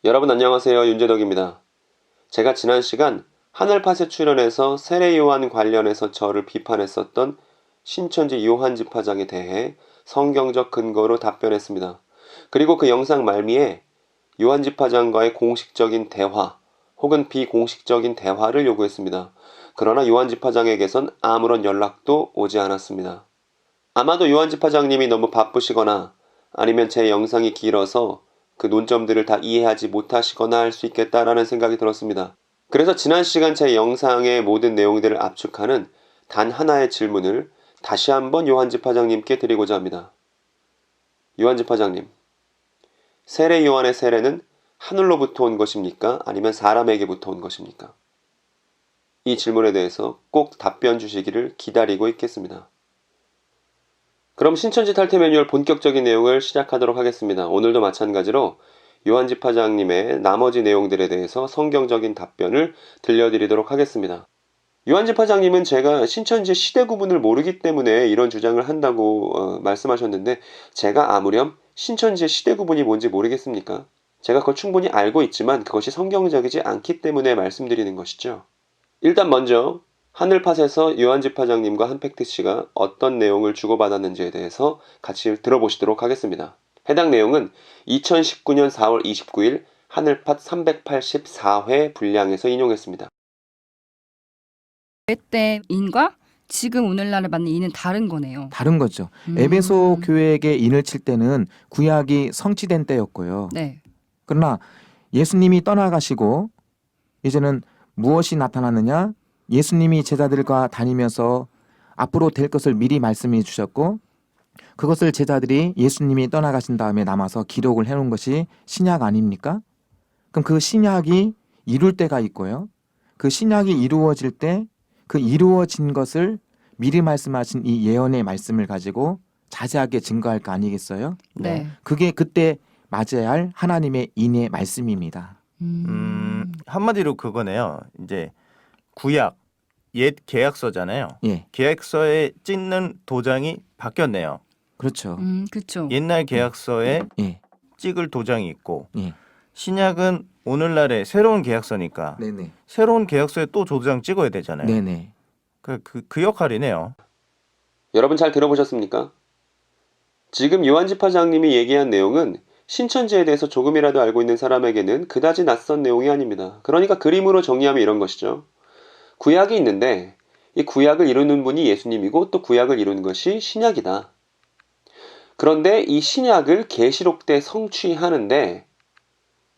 여러분 안녕하세요. 윤재덕입니다. 제가 지난 시간 하늘팟에 출연해서 세례 요한 관련해서 저를 비판했었던 신천지 요한 집화장에 대해 성경적 근거로 답변했습니다. 그리고 그 영상 말미에 요한 집화장과의 공식적인 대화 혹은 비공식적인 대화를 요구했습니다. 그러나 요한 집화장에게선 아무런 연락도 오지 않았습니다. 아마도 요한 집화장님이 너무 바쁘시거나 아니면 제 영상이 길어서 그 논점들을 다 이해하지 못하시거나 할 수 있겠다라는 생각이 들었습니다. 그래서 지난 시간 제 영상의 모든 내용들을 압축하는 단 하나의 질문을 다시 한번 요한 집화장님께 드리고자 합니다. 요한 집화장님, 세례 요한의 세례는 하늘로부터 온 것입니까? 아니면 사람에게부터 온 것입니까? 이 질문에 대해서 꼭 답변 주시기를 기다리고 있겠습니다. 그럼 신천지 탈퇴 매뉴얼 본격적인 내용을 시작하도록 하겠습니다. 오늘도 마찬가지로 요한 집화장님의 나머지 내용들에 대해서 성경적인 답변을 들려드리도록 하겠습니다. 요한 집화장님은 제가 신천지의 시대 구분을 모르기 때문에 이런 주장을 한다고 말씀하셨는데, 제가 아무렴 신천지의 시대 구분이 뭔지 모르겠습니까? 제가 그걸 충분히 알고 있지만 그것이 성경적이지 않기 때문에 말씀드리는 것이죠. 일단 먼저 하늘팟에서 요한 집화장님과 한팩트 씨가 어떤 내용을 주고받았는지에 대해서 같이 들어보시도록 하겠습니다. 해당 내용은 2019년 4월 29일 하늘팟 384회 분량에서 인용했습니다. 그때 인과 지금 오늘날을 맞는 인은 다른 거네요. 다른 거죠. 에베소 교회에게 인을 칠 때는 구약이 성취된 때였고요. 네. 그러나 예수님이 떠나가시고 이제는 무엇이 나타나느냐? 예수님이 제자들과 다니면서 앞으로 될 것을 미리 말씀해 주셨고, 그것을 제자들이 예수님이 떠나가신 다음에 남아서 기록을 해놓은 것이 신약 아닙니까? 그럼 그 신약이 이룰 때가 있고요. 그 신약이 이루어질 때 그 이루어진 것을 미리 말씀하신 이 예언의 말씀을 가지고 자세하게 증거할 거 아니겠어요? 네. 그게 그때 맞아야 할 하나님의 인의 말씀입니다. 한마디로 그거네요. 이제 구약 옛 계약서잖아요. 예, 계약서에 찍는 도장이 바뀌었네요. 그렇죠. 그렇죠. 옛날 계약서에 예, 찍을 도장이 있고 예. 신약은 오늘날의 새로운 계약서니까 네네. 새로운 계약서에 또 도장 찍어야 되잖아요. 네네. 그 역할이네요. 여러분 잘 들어보셨습니까? 지금 요한 집화장님이 얘기한 내용은 신천지에 대해서 조금이라도 알고 있는 사람에게는 그다지 낯선 내용이 아닙니다. 그러니까 그림으로 정리하면 이런 것이죠. 구약이 있는데 이 구약을 이루는 분이 예수님이고 또 구약을 이루는 것이 신약이다. 그런데 이 신약을 계시록 때 성취하는데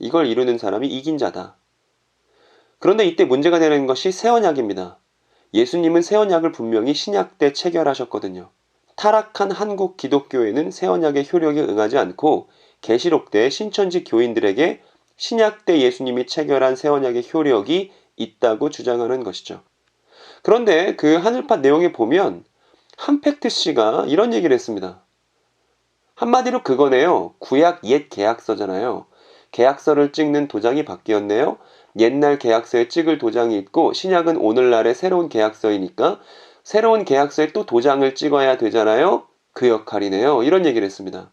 이걸 이루는 사람이 이긴 자다. 그런데 이때 문제가 되는 것이 새 언약입니다. 예수님은 새 언약을 분명히 신약 때 체결하셨거든요. 타락한 한국 기독교회는 새 언약의 효력에 응하지 않고 계시록 때 신천지 교인들에게 신약 때 예수님이 체결한 새 언약의 효력이 있다고 주장하는 것이죠. 그런데 그 하늘팟 내용에 보면 한팩트 씨가 이런 얘기를 했습니다. 한마디로 그거네요. 구약 옛 계약서잖아요. 계약서를 찍는 도장이 바뀌었네요. 옛날 계약서에 찍을 도장이 있고 신약은 오늘날의 새로운 계약서이니까 새로운 계약서에 또 도장을 찍어야 되잖아요. 그 역할이네요. 이런 얘기를 했습니다.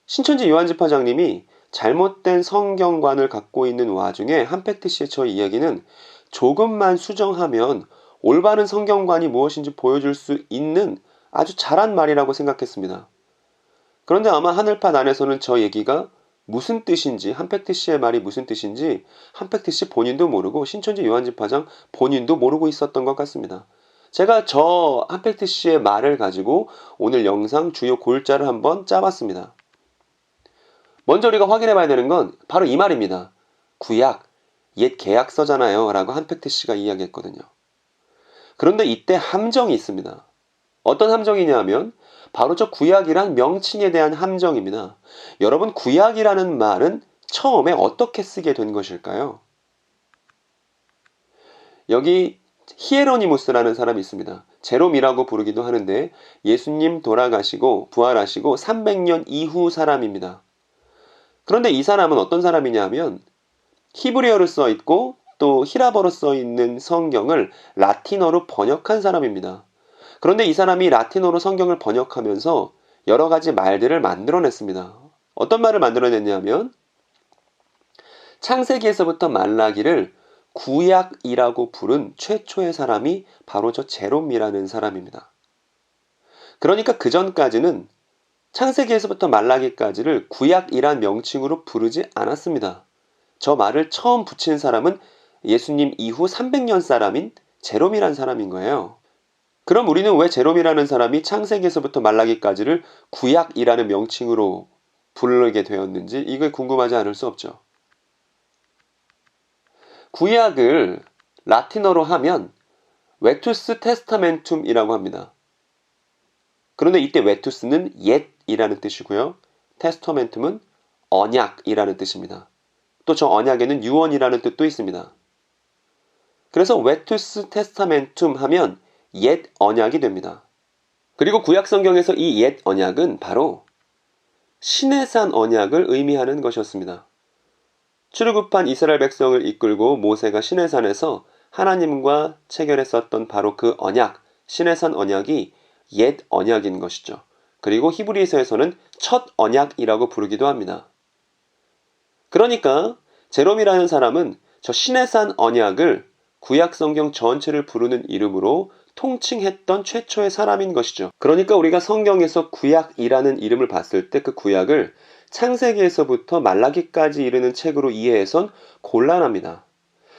신천지 요한 집화장님이 잘못된 성경관을 갖고 있는 와중에 한팩트 씨의 저 이야기는 조금만 수정하면 올바른 성경관이 무엇인지 보여줄 수 있는 아주 잘한 말이라고 생각했습니다. 그런데 아마 하늘팟 안에서는 저 얘기가 무슨 뜻인지, 한팩트 씨의 말이 무슨 뜻인지 한팩트 씨 본인도 모르고 신천지 요한 집화장 본인도 모르고 있었던 것 같습니다. 제가 저 한팩트 씨의 말을 가지고 오늘 영상 주요 골자를 한번 짜봤습니다. 먼저 우리가 확인해 봐야 되는 건 바로 이 말입니다. 구약, 옛 계약서잖아요 라고 한팩트 씨가 이야기했거든요. 그런데 이때 함정이 있습니다. 어떤 함정이냐 하면 바로 저 구약이란 명칭에 대한 함정입니다. 여러분, 구약이라는 말은 처음에 어떻게 쓰게 된 것일까요? 여기 히에로니무스라는 사람이 있습니다. 제롬이라고 부르기도 하는데 예수님 돌아가시고 부활하시고 300년 이후 사람입니다. 그런데 이 사람은 어떤 사람이냐 하면 히브리어로 써 있고 또 히라버로 써 있는 성경을 라틴어로 번역한 사람입니다. 그런데 이 사람이 라틴어로 성경을 번역하면서 여러 가지 말들을 만들어냈습니다. 어떤 말을 만들어냈냐면 창세기에서부터 말라기를 구약이라고 부른 최초의 사람이 바로 저 제롬이라는 사람입니다. 그러니까 그 전까지는 창세기에서부터 말라기까지를 구약이란 명칭으로 부르지 않았습니다. 저 말을 처음 붙인 사람은 예수님 이후 300년 사람인 제롬이란 사람인 거예요. 그럼 우리는 왜 제롬이라는 사람이 창세기에서부터 말라기까지를 구약이라는 명칭으로 부르게 되었는지 이게 궁금하지 않을 수 없죠. 구약을 라틴어로 하면 vetus testamentum이라고 합니다. 그런데 이때 vetus는 옛이라는 뜻이고요. testamentum은 언약이라는 뜻입니다. 또 저 언약에는 유언이라는 뜻도 있습니다. 그래서 vetus testamentum 하면 옛 언약이 됩니다. 그리고 구약 성경에서 이 옛 언약은 바로 시내산 언약을 의미하는 것이었습니다. 출애굽한 이스라엘 백성을 이끌고 모세가 시내산에서 하나님과 체결했었던 바로 그 언약, 시내산 언약이 옛 언약인 것이죠. 그리고 히브리서에서는 첫 언약이라고 부르기도 합니다. 그러니까 제롬이라는 사람은 저 시내산 언약을 구약 성경 전체를 부르는 이름으로 통칭했던 최초의 사람인 것이죠. 그러니까 우리가 성경에서 구약이라는 이름을 봤을 때 그 구약을 창세기에서부터 말라기까지 이르는 책으로 이해해선 곤란합니다.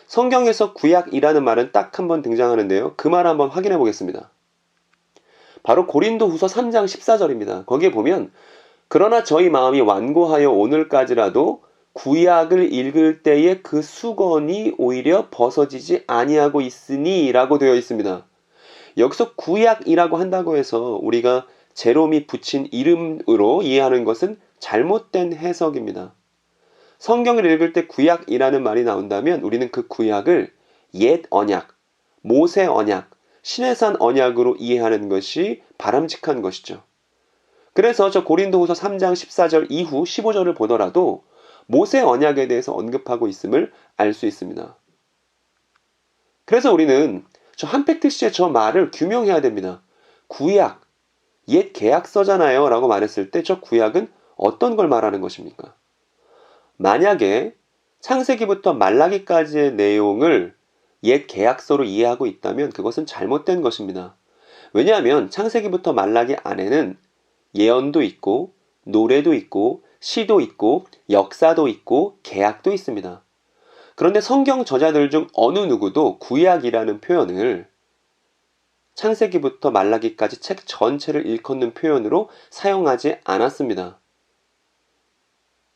성경에서 구약이라는 말은 딱 한 번 등장하는데요. 그 말 한번 확인해 보겠습니다. 바로 고린도후서 3장 14절입니다. 거기에 보면 그러나 저희 마음이 완고하여 오늘까지라도 구약을 읽을 때에 그 수건이 오히려 벗어지지 아니하고 있으니 라고 되어 있습니다. 여기서 구약이라고 한다고 해서 우리가 제롬이 붙인 이름으로 이해하는 것은 잘못된 해석입니다. 성경을 읽을 때 구약이라는 말이 나온다면 우리는 그 구약을 옛 언약, 모세 언약, 시내산 언약으로 이해하는 것이 바람직한 것이죠. 그래서 저 고린도후서 3장 14절 이후 15절을 보더라도 모세 언약에 대해서 언급하고 있음을 알 수 있습니다. 그래서 우리는 저 한팩트시의 저 말을 규명해야 됩니다. 구약, 옛 계약서잖아요 라고 말했을 때 저 구약은 어떤 걸 말하는 것입니까? 만약에 창세기부터 말라기까지의 내용을 옛 계약서로 이해하고 있다면 그것은 잘못된 것입니다. 왜냐하면 창세기부터 말라기 안에는 예언도 있고 노래도 있고 시도 있고 역사도 있고 계약도 있습니다. 그런데 성경 저자들 중 어느 누구도 구약이라는 표현을 창세기부터 말라기까지 책 전체를 일컫는 표현으로 사용하지 않았습니다.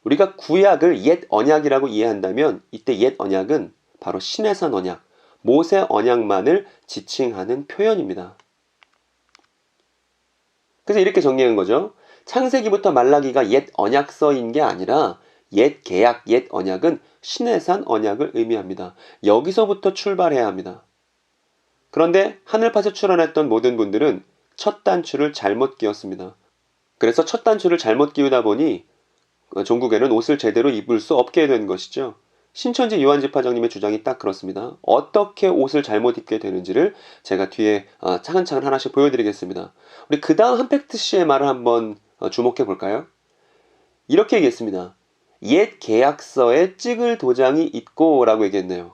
우리가 구약을 옛 언약이라고 이해한다면 이때 옛 언약은 바로 시내산 언약, 모세 언약만을 지칭하는 표현입니다. 그래서 이렇게 정리한 거죠. 창세기부터 말라기가 옛 언약서인 게 아니라 옛 계약, 옛 언약은 시내산 언약을 의미합니다. 여기서부터 출발해야 합니다. 그런데 하늘팟에 출연했던 모든 분들은 첫 단추를 잘못 끼웠습니다. 그래서 첫 단추를 잘못 끼우다 보니 종국에는 옷을 제대로 입을 수 없게 된 것이죠. 신천지 요한집화장님의 주장이 딱 그렇습니다. 어떻게 옷을 잘못 입게 되는지를 제가 뒤에 차근차근 하나씩 보여드리겠습니다. 우리 그 다음 한팩트씨의 말을 한번 주목해 볼까요? 이렇게 얘기했습니다. 옛 계약서에 찍을 도장이 있고 라고 얘기했네요.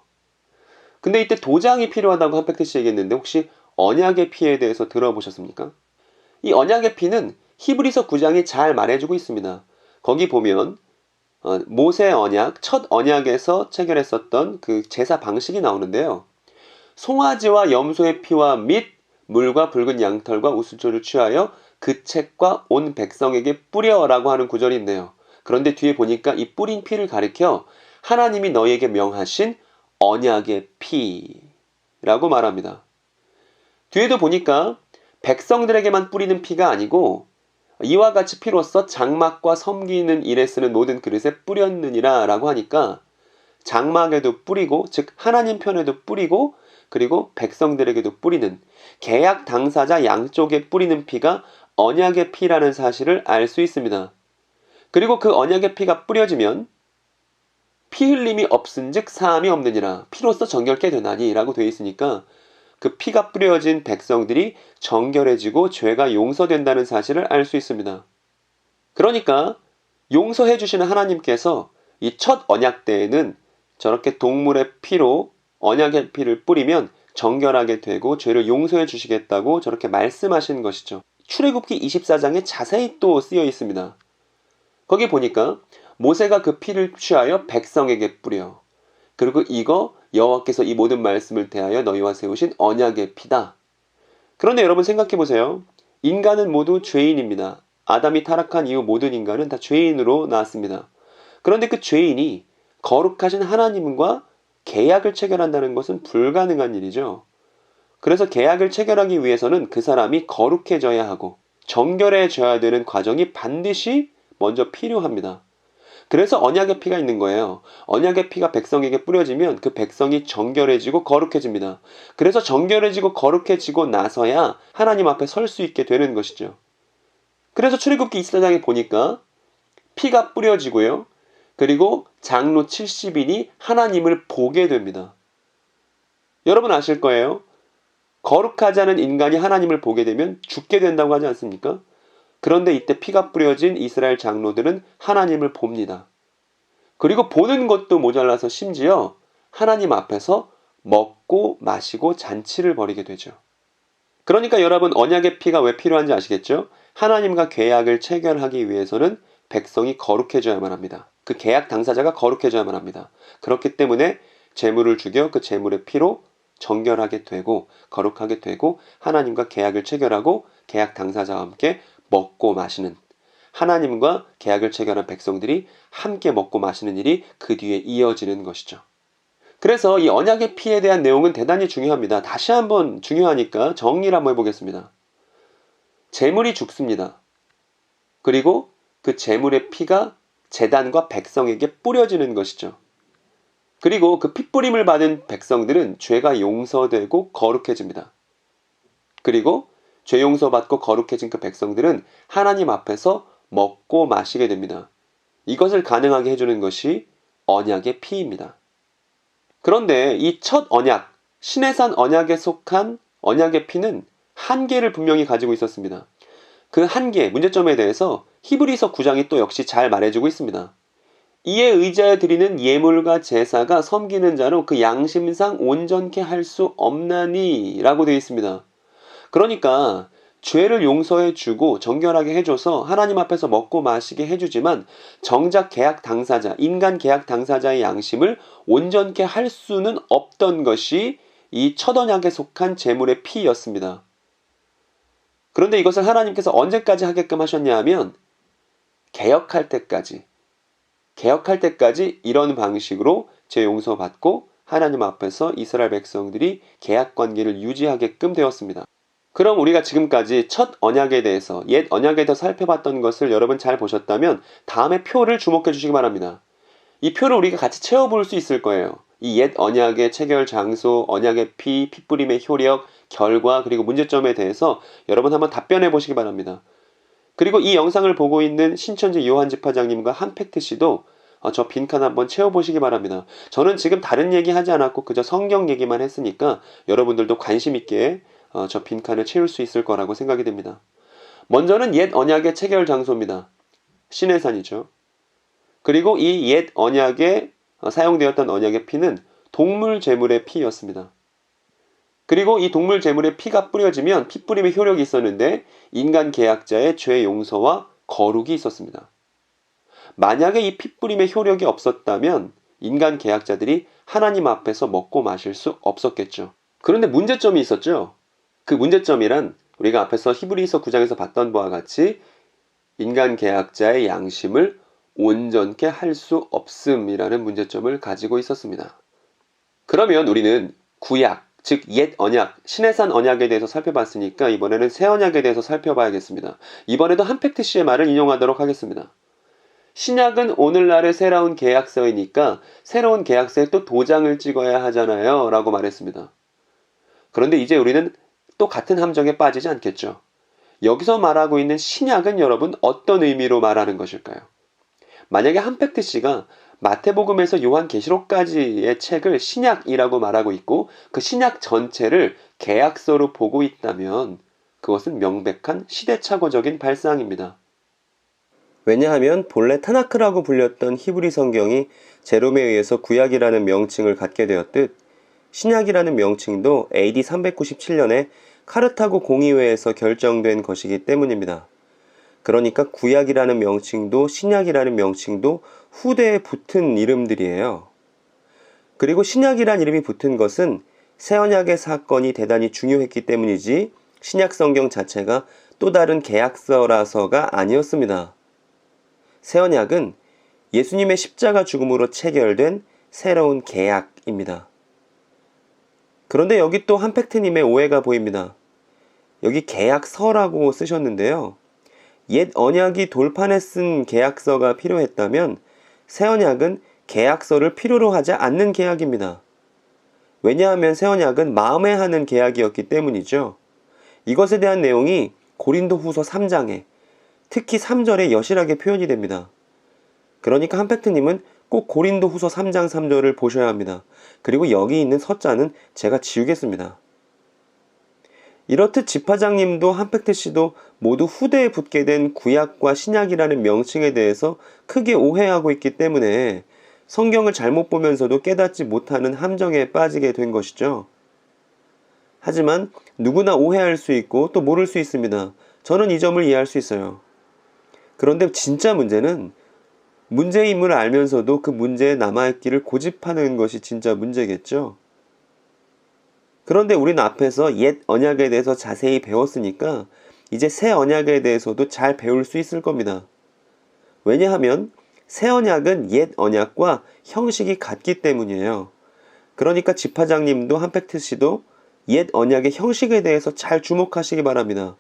근데 이때 도장이 필요하다고 한팩트씨 얘기했는데 혹시 언약의 피에 대해서 들어보셨습니까? 이 언약의 피는 히브리서 9장이 잘 말해주고 있습니다. 거기 보면 모세 언약, 첫 언약에서 체결했었던 그 제사 방식이 나오는데요. 송아지와 염소의 피와 및 물과 붉은 양털과 우수초를 취하여 그 책과 온 백성에게 뿌려라고 하는 구절이 있네요. 그런데 뒤에 보니까 이 뿌린 피를 가리켜 하나님이 너희에게 명하신 언약의 피라고 말합니다. 뒤에도 보니까 백성들에게만 뿌리는 피가 아니고 이와 같이 피로써 장막과 섬기는 일에 쓰는 모든 그릇에 뿌렸느니라 라고 하니까 장막에도 뿌리고 즉 하나님 편에도 뿌리고 그리고 백성들에게도 뿌리는 계약 당사자 양쪽에 뿌리는 피가 언약의 피라는 사실을 알 수 있습니다. 그리고 그 언약의 피가 뿌려지면 피 흘림이 없은즉 사함이 없느니라 피로써 정결케 되나니 라고 되어 있으니까 그 피가 뿌려진 백성들이 정결해지고 죄가 용서된다는 사실을 알 수 있습니다. 그러니까 용서해 주시는 하나님께서 이 첫 언약 때에는 저렇게 동물의 피로 언약의 피를 뿌리면 정결하게 되고 죄를 용서해 주시겠다고 저렇게 말씀하신 것이죠. 출애굽기 24장에 자세히 또 쓰여 있습니다. 거기 보니까 모세가 그 피를 취하여 백성에게 뿌려. 그리고 이거 여호와께서 이 모든 말씀을 대하여 너희와 세우신 언약의 피다. 그런데 여러분 생각해 보세요. 인간은 모두 죄인입니다. 아담이 타락한 이후 모든 인간은 다 죄인으로 나왔습니다. 그런데 그 죄인이 거룩하신 하나님과 계약을 체결한다는 것은 불가능한 일이죠. 그래서 계약을 체결하기 위해서는 그 사람이 거룩해져야 하고 정결해져야 되는 과정이 반드시 먼저 필요합니다. 그래서 언약의 피가 있는 거예요. 언약의 피가 백성에게 뿌려지면 그 백성이 정결해지고 거룩해집니다. 그래서 정결해지고 거룩해지고 나서야 하나님 앞에 설 수 있게 되는 것이죠. 그래서 출애굽기 24장에 보니까 피가 뿌려지고요. 그리고 장로 70인이 하나님을 보게 됩니다. 여러분 아실 거예요. 거룩하지 않은 인간이 하나님을 보게 되면 죽게 된다고 하지 않습니까? 그런데 이때 피가 뿌려진 이스라엘 장로들은 하나님을 봅니다. 그리고 보는 것도 모자라서 심지어 하나님 앞에서 먹고 마시고 잔치를 벌이게 되죠. 그러니까 여러분 언약의 피가 왜 필요한지 아시겠죠? 하나님과 계약을 체결하기 위해서는 백성이 거룩해져야만 합니다. 그 계약 당사자가 거룩해져야만 합니다. 그렇기 때문에 제물을 죽여 그 제물의 피로 정결하게 되고 거룩하게 되고 하나님과 계약을 체결하고 계약 당사자와 함께 먹고 마시는, 하나님과 계약을 체결한 백성들이 함께 먹고 마시는 일이 그 뒤에 이어지는 것이죠. 그래서 이 언약의 피에 대한 내용은 대단히 중요합니다. 다시 한번 중요하니까 정리를 한번 해보겠습니다. 제물이 죽습니다. 그리고 그 제물의 피가 제단과 백성에게 뿌려지는 것이죠. 그리고 그 핏뿌림을 받은 백성들은 죄가 용서되고 거룩해집니다. 그리고 죄 용서받고 거룩해진 그 백성들은 하나님 앞에서 먹고 마시게 됩니다. 이것을 가능하게 해주는 것이 언약의 피입니다. 그런데 이 첫 언약, 시내산 언약에 속한 언약의 피는 한계를 분명히 가지고 있었습니다. 그 한계, 문제점에 대해서 히브리서 9장이 또 역시 잘 말해주고 있습니다. 이에 의지하여 드리는 예물과 제사가 섬기는 자로 그 양심상 온전케 할 수 없나니 라고 되어 있습니다. 그러니까 죄를 용서해 주고 정결하게 해줘서 하나님 앞에서 먹고 마시게 해주지만 정작 계약 당사자, 인간 계약 당사자의 양심을 온전케 할 수는 없던 것이 이 첫 언약에 속한 제물의 피였습니다. 그런데 이것을 하나님께서 언제까지 하게끔 하셨냐 하면 개혁할 때까지 이런 방식으로 죄 용서받고 하나님 앞에서 이스라엘 백성들이 계약 관계를 유지하게끔 되었습니다. 그럼 우리가 지금까지 첫 언약에 대해서, 옛 언약에 대해서 살펴봤던 것을 여러분 잘 보셨다면 다음에 표를 주목해 주시기 바랍니다. 이 표를 우리가 같이 채워볼 수 있을 거예요. 이 옛 언약의 체결 장소, 언약의 피, 핏뿌림의 효력, 결과, 그리고 문제점에 대해서 여러분 한번 답변해 보시기 바랍니다. 그리고 이 영상을 보고 있는 신천지 요한 집화장님과 한팩트 씨도 저 빈칸 한번 채워보시기 바랍니다. 저는 지금 다른 얘기 하지 않았고 그저 성경 얘기만 했으니까 여러분들도 관심 있게 저 빈칸을 채울 수 있을 거라고 생각이 됩니다. 먼저는 옛 언약의 체결 장소입니다. 시내산이죠. 그리고 이 옛 언약에 사용되었던 언약의 피는 동물 제물의 피였습니다. 그리고 이 동물 제물의 피가 뿌려지면 핏뿌림의 효력이 있었는데 인간 계약자의 죄 용서와 거룩이 있었습니다. 만약에 이 핏뿌림의 효력이 없었다면 인간 계약자들이 하나님 앞에서 먹고 마실 수 없었겠죠. 그런데 문제점이 있었죠. 그 문제점이란 우리가 앞에서 히브리서 9장에서 봤던 바와 같이 인간 계약자의 양심을 온전케 할 수 없음이라는 문제점을 가지고 있었습니다. 그러면 우리는 구약, 즉 옛 언약, 시내산 언약에 대해서 살펴봤으니까 이번에는 새 언약에 대해서 살펴봐야겠습니다. 이번에도 한팩트 씨의 말을 인용하도록 하겠습니다. 신약은 오늘날의 새로운 계약서이니까 새로운 계약서에 또 도장을 찍어야 하잖아요 라고 말했습니다. 그런데 이제 우리는 또 같은 함정에 빠지지 않겠죠. 여기서 말하고 있는 신약은 여러분 어떤 의미로 말하는 것일까요? 만약에 한팩트 씨가 마태복음에서 요한계시록까지의 책을 신약이라고 말하고 있고 그 신약 전체를 계약서로 보고 있다면 그것은 명백한 시대착오적인 발상입니다. 왜냐하면 본래 타나크라고 불렸던 히브리 성경이 제롬에 의해서 구약이라는 명칭을 갖게 되었듯 신약이라는 명칭도 AD 397년에 카르타고 공의회에서 결정된 것이기 때문입니다. 그러니까 구약이라는 명칭도 신약이라는 명칭도 후대에 붙은 이름들이에요. 그리고 신약이란 이름이 붙은 것은 새언약의 사건이 대단히 중요했기 때문이지 신약 성경 자체가 또 다른 계약서라서가 아니었습니다. 새언약은 예수님의 십자가 죽음으로 체결된 새로운 계약입니다. 그런데 여기 또 한팩트님의 오해가 보입니다. 여기 계약서라고 쓰셨는데요. 옛 언약이 돌판에 쓴 계약서가 필요했다면 새 언약은 계약서를 필요로 하지 않는 계약입니다. 왜냐하면 새 언약은 마음에 하는 계약이었기 때문이죠. 이것에 대한 내용이 고린도후서 3장에 특히 3절에 여실하게 표현이 됩니다. 그러니까 한팩트님은 꼭 고린도후서 3장 3절을 보셔야 합니다. 그리고 여기 있는 서자는 제가 지우겠습니다. 이렇듯 집화장님도 한팩트씨도 모두 후대에 붙게 된 구약과 신약이라는 명칭에 대해서 크게 오해하고 있기 때문에 성경을 잘못 보면서도 깨닫지 못하는 함정에 빠지게 된 것이죠. 하지만 누구나 오해할 수 있고 또 모를 수 있습니다. 저는 이 점을 이해할 수 있어요. 그런데 진짜 문제는 문제임을 알면서도 그 문제에 남아있기를 고집하는 것이 진짜 문제겠죠. 그런데 우리는 앞에서 옛 언약에 대해서 자세히 배웠으니까 이제 새 언약에 대해서도 잘 배울 수 있을 겁니다. 왜냐하면 새 언약은 옛 언약과 형식이 같기 때문이에요. 그러니까 집화장님도 한팩트씨도 옛 언약의 형식에 대해서 잘 주목하시기 바랍니다.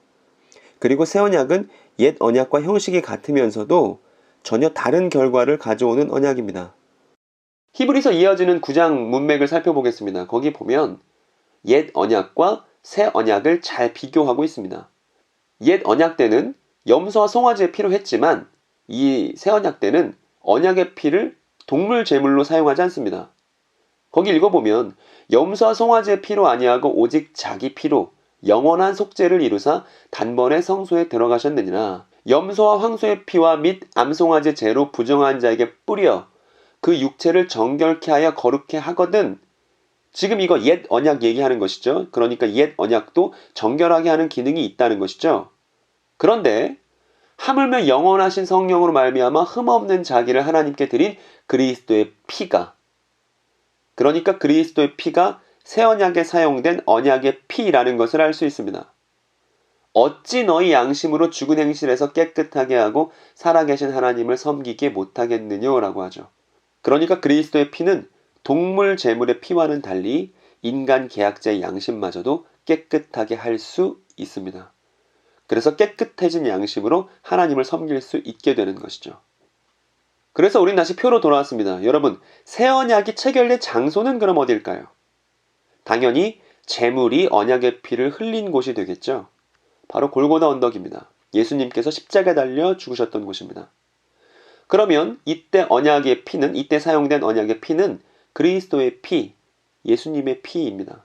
그리고 새 언약은 옛 언약과 형식이 같으면서도 전혀 다른 결과를 가져오는 언약입니다. 히브리서 이어지는 9장 문맥을 살펴보겠습니다. 거기 보면 옛 언약과 새 언약을 잘 비교하고 있습니다. 옛 언약 때는 염소와 송아지의 피로 했지만 이 새 언약 때는 언약의 피를 동물 제물로 사용하지 않습니다. 거기 읽어보면 염소와 송아지의 피로 아니하고 오직 자기 피로 영원한 속죄를 이루사 단번에 성소에 들어가셨느니라. 염소와 황소의 피와 및 암송아지 죄로 부정한 자에게 뿌려 그 육체를 정결케 하여 거룩케 하거든. 지금 이거 옛 언약 얘기하는 것이죠. 그러니까 옛 언약도 정결하게 하는 기능이 있다는 것이죠. 그런데 하물며 영원하신 성령으로 말미암아 흠없는 자기를 하나님께 드린 그리스도의 피가, 그러니까 그리스도의 피가 새 언약에 사용된 언약의 피라는 것을 알 수 있습니다. 어찌 너희 양심으로 죽은 행실에서 깨끗하게 하고 살아계신 하나님을 섬기게 못하겠느냐라고 하죠. 그러니까 그리스도의 피는 동물 제물의 피와는 달리 인간 계약자의 양심마저도 깨끗하게 할 수 있습니다. 그래서 깨끗해진 양심으로 하나님을 섬길 수 있게 되는 것이죠. 그래서 우린 다시 표로 돌아왔습니다. 여러분, 새 언약이 체결된 장소는 그럼 어딜까요? 당연히 제물이 언약의 피를 흘린 곳이 되겠죠. 바로 골고다 언덕입니다. 예수님께서 십자가에 달려 죽으셨던 곳입니다. 그러면 이때 언약의 피는, 이때 사용된 언약의 피는 그리스도의 피, 예수님의 피입니다.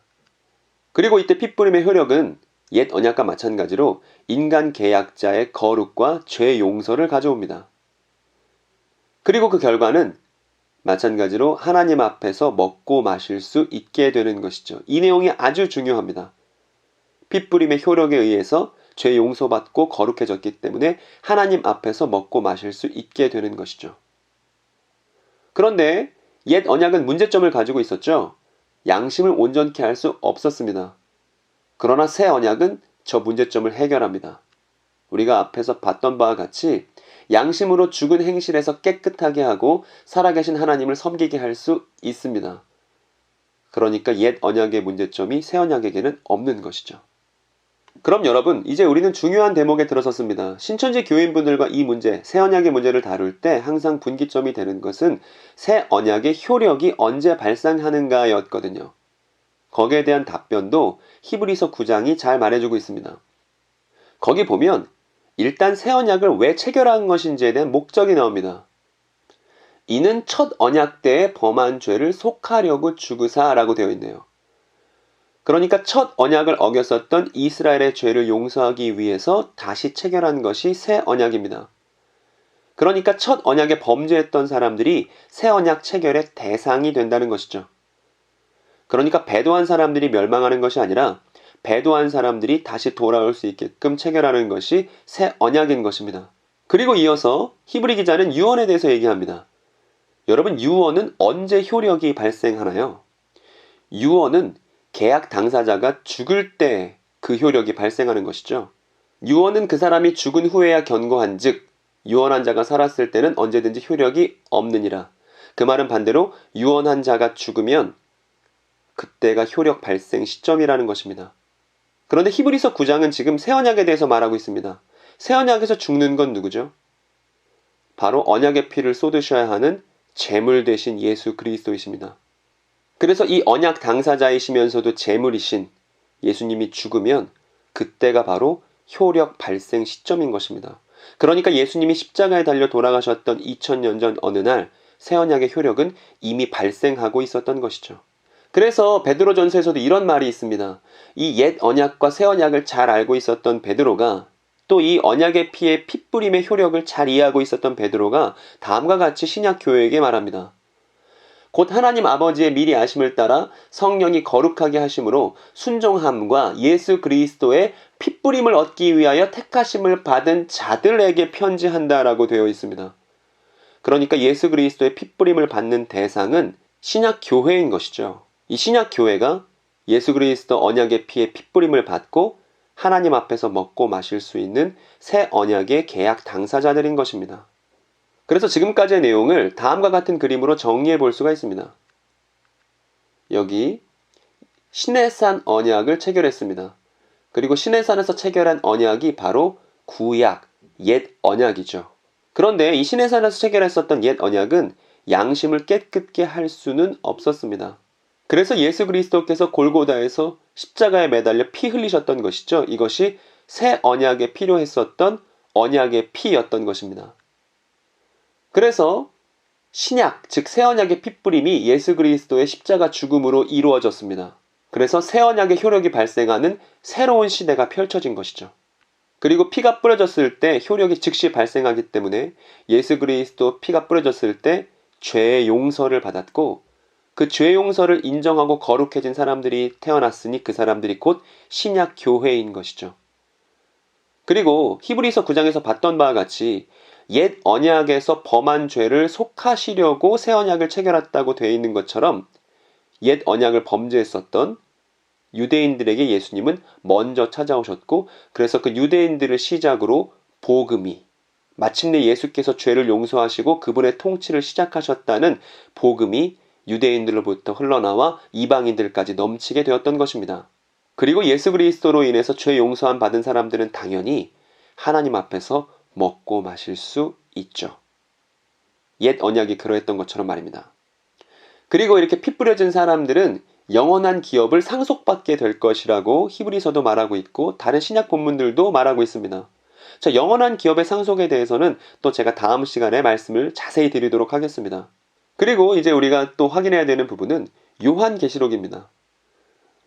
그리고 이때 핏부림의 효력은 옛 언약과 마찬가지로 인간 계약자의 거룩과 죄 용서를 가져옵니다. 그리고 그 결과는 마찬가지로 하나님 앞에서 먹고 마실 수 있게 되는 것이죠. 이 내용이 아주 중요합니다. 핏부림의 효력에 의해서 죄 용서받고 거룩해졌기 때문에 하나님 앞에서 먹고 마실 수 있게 되는 것이죠. 그런데 옛 언약은 문제점을 가지고 있었죠. 양심을 온전케 할 수 없었습니다. 그러나 새 언약은 저 문제점을 해결합니다. 우리가 앞에서 봤던 바와 같이 양심으로 죽은 행실에서 깨끗하게 하고 살아계신 하나님을 섬기게 할 수 있습니다. 그러니까 옛 언약의 문제점이 새 언약에게는 없는 것이죠. 그럼 여러분, 이제 우리는 중요한 대목에 들어섰습니다. 신천지 교인분들과 이 문제, 새 언약의 문제를 다룰 때 항상 분기점이 되는 것은 새 언약의 효력이 언제 발생하는가였거든요. 거기에 대한 답변도 히브리서 9장이 잘 말해주고 있습니다. 거기 보면 일단 새 언약을 왜 체결한 것인지에 대한 목적이 나옵니다. 이는 첫 언약 때에 범한 죄를 속하려고 죽으사라고 되어 있네요. 그러니까 첫 언약을 어겼었던 이스라엘의 죄를 용서하기 위해서 다시 체결한 것이 새 언약입니다. 그러니까 첫 언약에 범죄했던 사람들이 새 언약 체결의 대상이 된다는 것이죠. 그러니까 배도한 사람들이 멸망하는 것이 아니라 배도한 사람들이 다시 돌아올 수 있게끔 체결하는 것이 새 언약인 것입니다. 그리고 이어서 히브리 기자는 유언에 대해서 얘기합니다. 여러분, 유언은 언제 효력이 발생하나요? 유언은 계약 당사자가 죽을 때 그 효력이 발생하는 것이죠. 유언은 그 사람이 죽은 후에야 견고한 즉 유언한 자가 살았을 때는 언제든지 효력이 없느니라. 그 말은 반대로 유언한 자가 죽으면 그때가 효력 발생 시점이라는 것입니다. 그런데 히브리서 9장은 지금 새 언약에 대해서 말하고 있습니다. 새 언약에서 죽는 건 누구죠? 바로 언약의 피를 쏟으셔야 하는 제물 대신 예수 그리스도이십니다. 그래서 이 언약 당사자이시면서도 제물이신 예수님이 죽으면 그때가 바로 효력 발생 시점인 것입니다. 그러니까 예수님이 십자가에 달려 돌아가셨던 2000년 전 어느 날 새 언약의 효력은 이미 발생하고 있었던 것이죠. 그래서 베드로전서에서도 이런 말이 있습니다. 이 옛 언약과 새 언약을 잘 알고 있었던 베드로가 또 이 언약의 피의 핏부림의 효력을 잘 이해하고 있었던 베드로가 다음과 같이 신약 교회에게 말합니다. 곧 하나님 아버지의 미리 아심을 따라 성령이 거룩하게 하심으로 순종함과 예수 그리스도의 핏부림을 얻기 위하여 택하심을 받은 자들에게 편지한다라고 되어 있습니다. 그러니까 예수 그리스도의 핏부림을 받는 대상은 신약 교회인 것이죠. 이 신약 교회가 예수 그리스도 언약의 피의 핏부림을 받고 하나님 앞에서 먹고 마실 수 있는 새 언약의 계약 당사자들인 것입니다. 그래서 지금까지의 내용을 다음과 같은 그림으로 정리해 볼 수가 있습니다. 여기 시내산 언약을 체결했습니다. 그리고 시내산에서 체결한 언약이 바로 구약, 옛 언약이죠. 그런데 이 시내산에서 체결했었던 옛 언약은 양심을 깨끗게 할 수는 없었습니다. 그래서 예수 그리스도께서 골고다에서 십자가에 매달려 피 흘리셨던 것이죠. 이것이 새 언약에 필요했었던 언약의 피였던 것입니다. 그래서 신약, 즉 새 언약의 핏부림이 예수 그리스도의 십자가 죽음으로 이루어졌습니다. 그래서 새 언약의 효력이 발생하는 새로운 시대가 펼쳐진 것이죠. 그리고 피가 뿌려졌을 때 효력이 즉시 발생하기 때문에 예수 그리스도 피가 뿌려졌을 때 죄의 용서를 받았고 그 죄의 용서를 인정하고 거룩해진 사람들이 태어났으니 그 사람들이 곧 신약 교회인 것이죠. 그리고 히브리서 9장에서 봤던 바와 같이 옛 언약에서 범한 죄를 속하시려고 새 언약을 체결했다고 되어 있는 것처럼 옛 언약을 범죄했었던 유대인들에게 예수님은 먼저 찾아오셨고 그래서 그 유대인들을 시작으로 복음이 마침내 예수께서 죄를 용서하시고 그분의 통치를 시작하셨다는 복음이 유대인들로부터 흘러나와 이방인들까지 넘치게 되었던 것입니다. 그리고 예수 그리스도로 인해서 죄 용서함 받은 사람들은 당연히 하나님 앞에서 먹고 마실 수 있죠. 옛 언약이 그러했던 것처럼 말입니다. 그리고 이렇게 피 뿌려진 사람들은 영원한 기업을 상속받게 될 것이라고 히브리서도 말하고 있고 다른 신약 본문들도 말하고 있습니다. 자, 영원한 기업의 상속에 대해서는 또 제가 다음 시간에 말씀을 자세히 드리도록 하겠습니다. 그리고 이제 우리가 또 확인해야 되는 부분은 요한계시록입니다.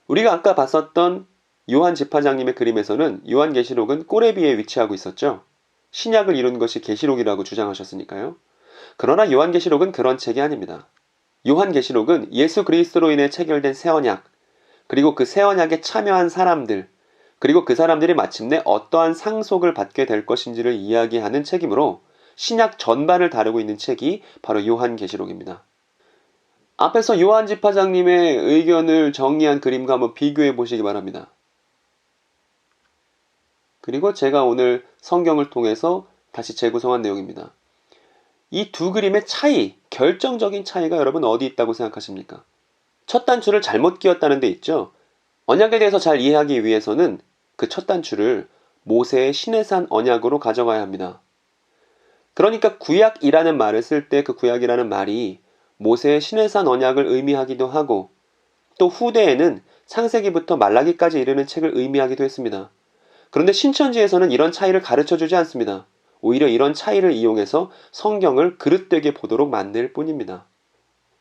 우리가 아까 봤었던 요한 집파장님의 그림에서는 요한계시록은 꼬레비에 위치하고 있었죠. 신약을 이룬 것이 계시록이라고 주장하셨으니까요. 그러나 요한계시록은 그런 책이 아닙니다. 요한계시록은 예수 그리스도로 인해 체결된 새 언약, 그리고 그 새 언약에 참여한 사람들, 그리고 그 사람들이 마침내 어떠한 상속을 받게 될 것인지를 이야기하는 책이므로 신약 전반을 다루고 있는 책이 바로 요한계시록입니다. 앞에서 요한 집파장님의 의견을 정리한 그림과 한번 비교해 보시기 바랍니다. 그리고 제가 오늘 성경을 통해서 다시 재구성한 내용입니다. 이 두 그림의 차이, 결정적인 차이가 여러분 어디 있다고 생각하십니까? 첫 단추를 잘못 끼웠다는 데 있죠. 언약에 대해서 잘 이해하기 위해서는 그 첫 단추를 모세의 시내산 언약으로 가져가야 합니다. 그러니까 구약이라는 말을 쓸 때 그 구약이라는 말이 모세의 시내산 언약을 의미하기도 하고 또 후대에는 창세기부터 말라기까지 이르는 책을 의미하기도 했습니다. 그런데 신천지에서는 이런 차이를 가르쳐주지 않습니다. 오히려 이런 차이를 이용해서 성경을 그릇되게 보도록 만들 뿐입니다.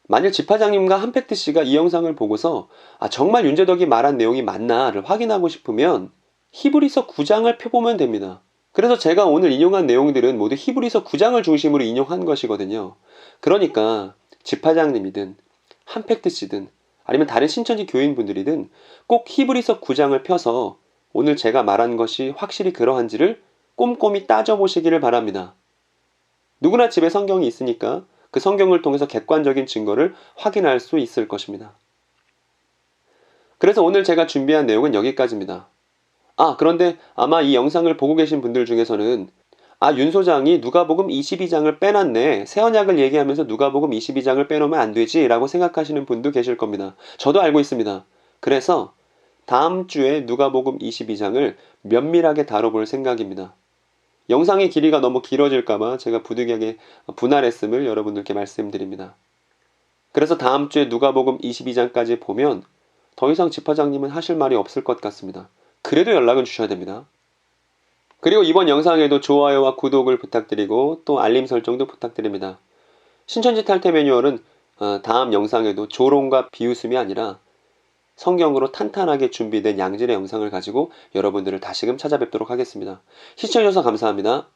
만일 집파장님과 한팩트 씨가 이 영상을 보고서 정말 윤재덕이 말한 내용이 맞나를 확인하고 싶으면 히브리서 9장을 펴보면 됩니다. 그래서 제가 오늘 인용한 내용들은 모두 히브리서 9장을 중심으로 인용한 것이거든요. 그러니까 집파장님이든 한팩트 씨든 아니면 다른 신천지 교인분들이든 꼭 히브리서 9장을 펴서 오늘 제가 말한 것이 확실히 그러한지를 꼼꼼히 따져보시기를 바랍니다. 누구나 집에 성경이 있으니까 그 성경을 통해서 객관적인 증거를 확인할 수 있을 것입니다. 그래서 오늘 제가 준비한 내용은 여기까지입니다. 그런데 아마 이 영상을 보고 계신 분들 중에서는 윤 소장이 누가복음 22장을 빼놨네. 새 언약을 얘기하면서 누가복음 22장을 빼놓으면 안 되지 라고 생각하시는 분도 계실 겁니다. 저도 알고 있습니다. 그래서 다음 주에 누가복음 22장을 면밀하게 다뤄볼 생각입니다. 영상의 길이가 너무 길어질까봐 제가 부득이하게 분할했음을 여러분들께 말씀드립니다. 그래서 다음 주에 누가복음 22장까지 보면 더 이상 집화장님은 하실 말이 없을 것 같습니다. 그래도 연락은 주셔야 됩니다. 그리고 이번 영상에도 좋아요와 구독을 부탁드리고 또 알림 설정도 부탁드립니다. 신천지 탈퇴 매뉴얼은 다음 영상에도 조롱과 비웃음이 아니라 성경으로 탄탄하게 준비된 양질의 영상을 가지고 여러분들을 다시금 찾아뵙도록 하겠습니다. 시청해주셔서 감사합니다.